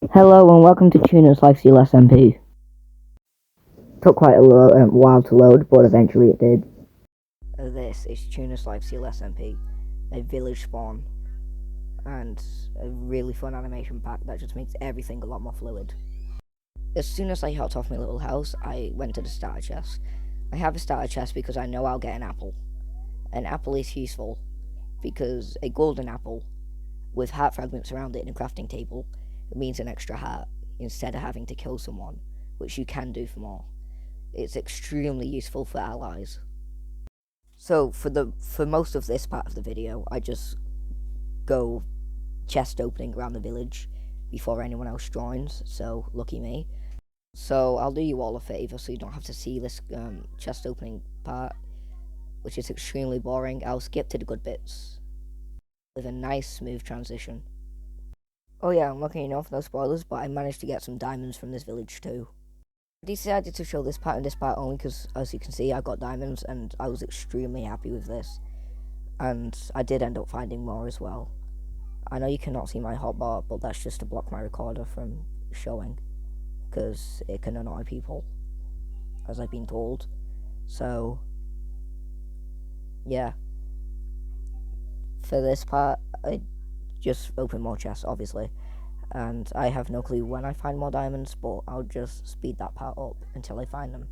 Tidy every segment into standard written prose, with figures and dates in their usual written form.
Hello and welcome to Tuna's Lifesteal SMP. Took quite a while to load, but eventually it did. This is Tuna's Lifesteal SMP, a village spawn, and a really fun animation pack that just makes everything a lot more fluid. As soon as I hopped off my little house, I went to the starter chest. I have a starter chest because I know I'll get an apple. An apple is useful because a golden apple with heart fragments around it in a crafting table means an extra heart instead of having to kill someone, which you can do for more. It's extremely useful for allies. So for most of this part of the video, I just go chest opening around the village before anyone else joins, so lucky me. So I'll do you all a favour so you don't have to see this chest opening part, which is extremely boring. I'll skip to the good bits with a nice smooth transition. Oh yeah, I'm lucky enough, no spoilers, but I managed to get some diamonds from this village too. I decided to show this part and this part only because, as you can see, I got diamonds and I was extremely happy with this. And I did end up finding more as well. I know you cannot see my hotbar, but that's just to block my recorder from showing, because it can annoy people, as I've been told. So, yeah. For this part, I just open more chests, obviously. And I have no clue when I find more diamonds, but I'll just speed that part up until I find them.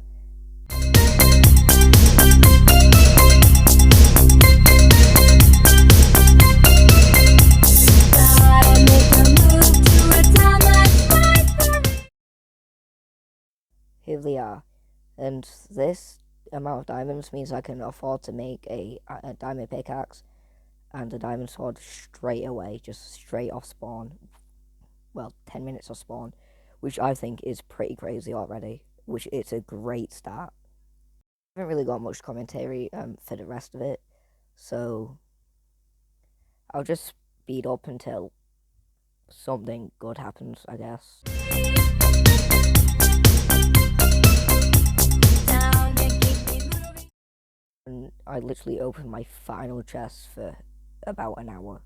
Here they are, and this amount of diamonds means I can afford to make a diamond pickaxe and a diamond sword straight away, just straight off spawn. Well, 10 minutes off spawn, which I think is pretty crazy already, which it's a great start. I haven't really got much commentary for the rest of it, so I'll just speed up until something good happens, I guess. And I literally opened my final chest for about an hour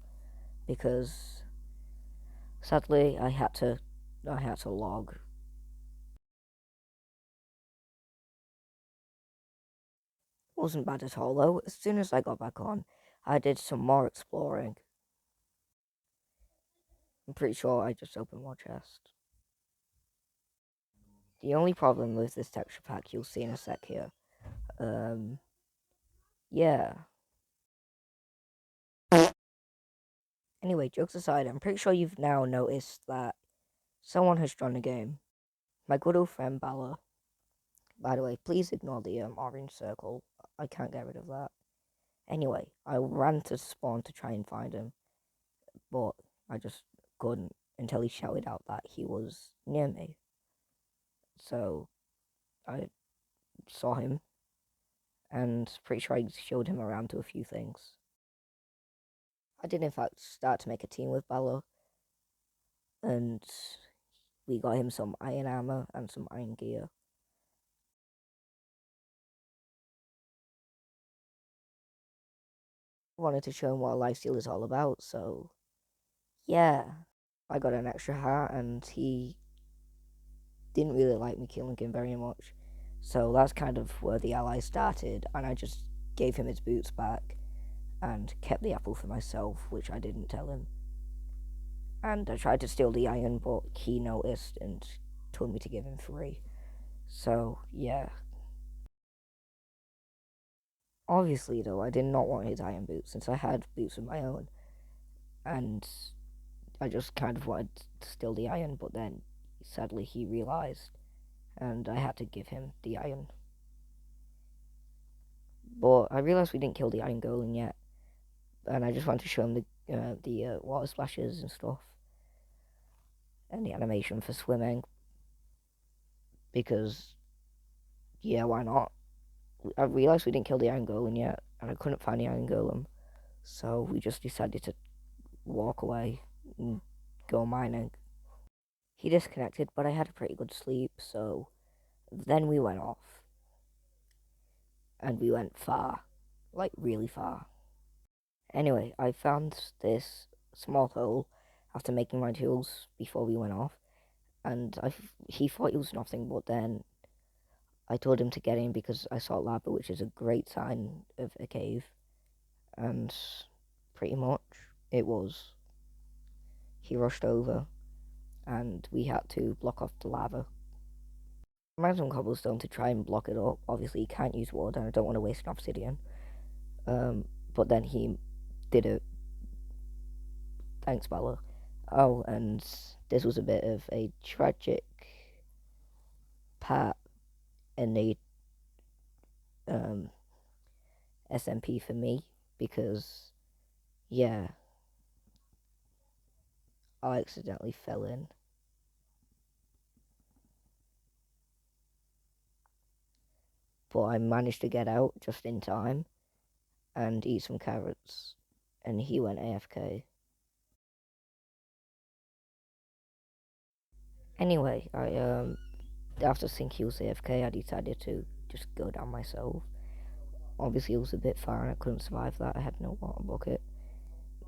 because sadly I had to log. Wasn't bad at all though. As soon as I got back on, I did some more exploring. I'm pretty sure I just opened more chests. The only problem with this texture pack you'll see in a sec here. Yeah. Anyway, jokes aside, I'm pretty sure you've now noticed that someone has joined the game. My good old friend Bala. By the way, please ignore the orange circle. I can't get rid of that. Anyway, I ran to spawn to try and find him, but I just couldn't until he shouted out that he was near me. So I saw him and pretty sure I showed him around to a few things. I did in fact start to make a team with Balor, and we got him some iron armor and some iron gear. I wanted to show him what a lifesteal is all about, so yeah. I got an extra heart and he didn't really like me killing him very much. So that's kind of where the allies started, and I just gave him his boots back and kept the apple for myself, which I didn't tell him. And I tried to steal the iron, but he noticed and told me to give him free. So, yeah. Obviously, though, I did not want his iron boots since I had boots of my own. And I just kind of wanted to steal the iron, but then sadly he realized, and I had to give him the iron. But I realized we didn't kill the iron golem yet, and I just wanted to show him the water splashes and stuff, and the animation for swimming, because yeah, why not? I realized we didn't kill the iron golem yet, and I couldn't find the iron golem, so we just decided to walk away and go mining. He disconnected, but I had a pretty good sleep, so then we went off, and we went far, like really far. Anyway, I found this small hole after making my tools before we went off, and he thought it was nothing, but then I told him to get in because I saw lava, which is a great sign of a cave, and pretty much it was. He rushed over, and we had to block off the lava. I ran some cobblestone to try and block it up. Obviously, you can't use wood, and I don't want to waste an obsidian. But then he did it. Thanks, Bella. Oh, and this was a bit of a tragic part in the SMP for me because, yeah, I accidentally fell in. But I managed to get out just in time and eat some carrots, and he went AFK. Anyway, after seeing he was AFK, I decided to just go down myself. Obviously, it was a bit far and I couldn't survive that. I had no water bucket.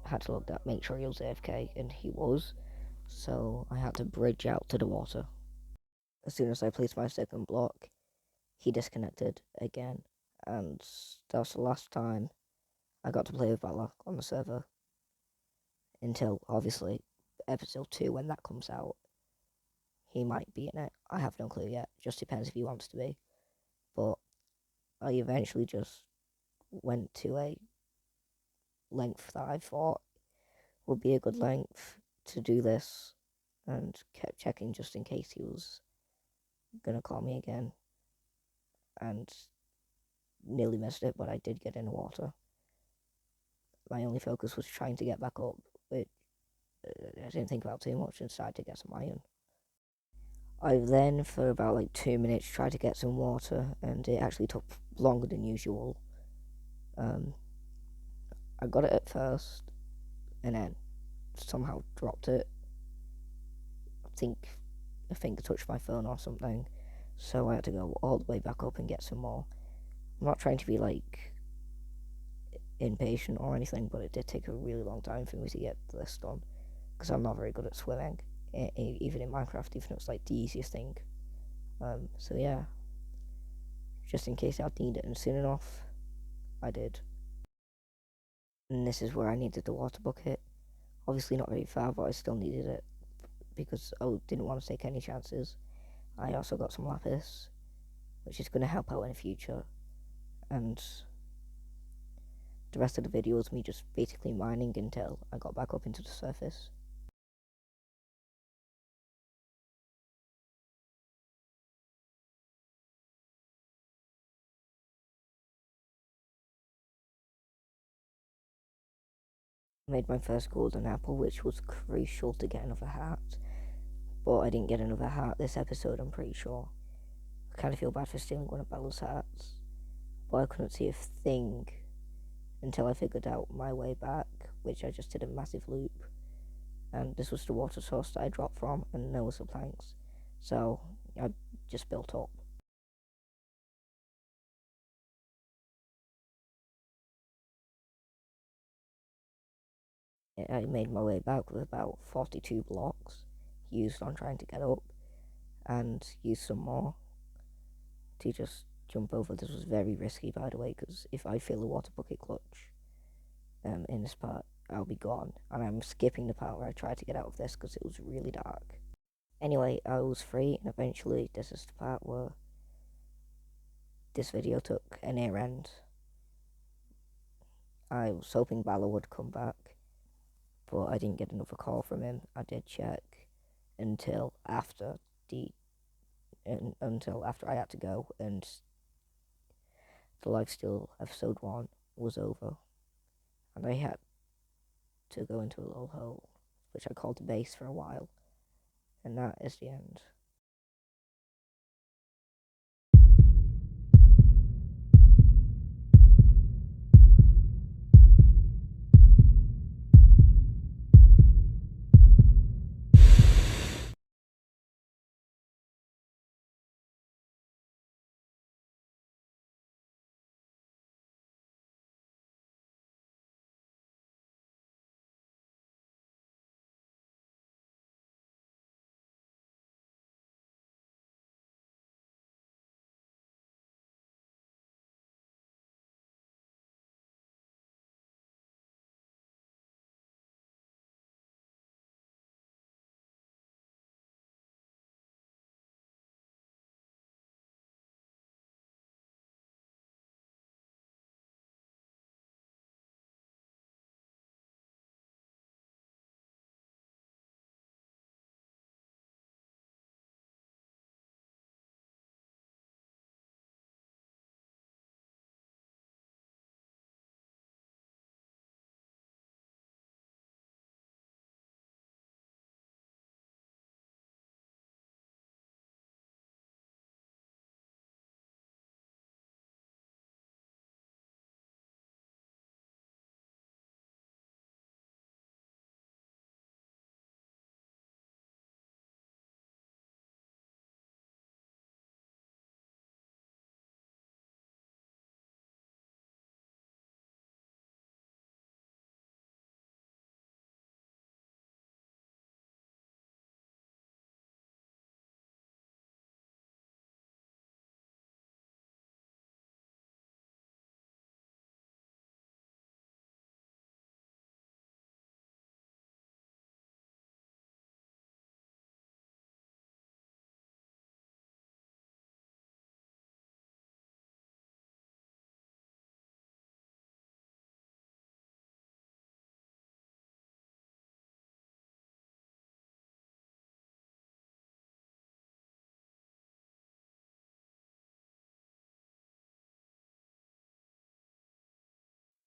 I had to look that, make sure he was AFK, and he was. So I had to bridge out to the water. As soon as I placed my second block, he disconnected again, and that was the last time I got to play with Bella on the server. Until, obviously, episode 2, when that comes out. He might be in it. I have no clue yet. Just depends if he wants to be. But I eventually just went to a length that I thought would be a good length to do this, and kept checking just in case he was gonna call me again, and nearly missed it, but I did get in the water. My only focus was trying to get back up, which I didn't think about too much and decided to get some iron. I then, for about like 2 minutes, tried to get some water, and it actually took longer than usual. I got it at first, and then somehow dropped it. I think I touched my phone or something, so I had to go all the way back up and get some more. I'm not trying to be like impatient or anything, but it did take a really long time for me to get this done because I'm not very good at swimming, even in Minecraft, even though it's like the easiest thing. So yeah, just in case I'd need it, and soon enough, I did. And this is where I needed the water bucket. Obviously not very far, but I still needed it because I didn't want to take any chances. I also got some lapis, which is going to help out in the future, and the rest of the video was me just basically mining until I got back up into the surface. I made my first golden apple, which was crucial to get another hat, but I didn't get another hat this episode, I'm pretty sure. I kind of feel bad for stealing one of Bella's hats, but I couldn't see a thing until I figured out my way back, which I just did a massive loop. And this was the water source that I dropped from, and there was the planks. So I just built up. I made my way back with about 42 blocks used on trying to get up, and used some more to just jump over. This was very risky, by the way, because if I fail a water bucket clutch in this part, I'll be gone. And I'm skipping the part where I tried to get out of this because it was really dark. Anyway, I was free, and eventually this is the part where this video took a near end. I was hoping Bala would come back, but I didn't get another call from him. I did check until after I had to go, and the lifesteal episode 1 was over, and I had to go into a little hole, which I called the base for a while, and that is the end.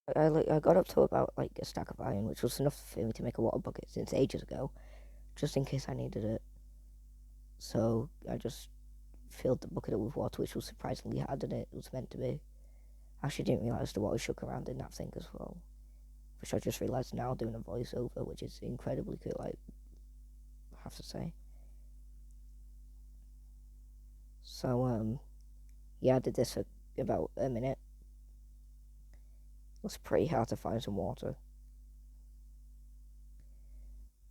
I got up to about like a stack of iron, which was enough for me to make a water bucket since ages ago, just in case I needed it. So I just filled the bucket up with water, which was surprisingly harder than it was meant to be. I actually didn't realise the water shook around in that thing as well, which I just realised now doing a voiceover, which is incredibly cool, I have to say. So, yeah, I did this for about a minute. It was pretty hard to find some water.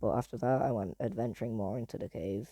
But after that, I went adventuring more into the cave.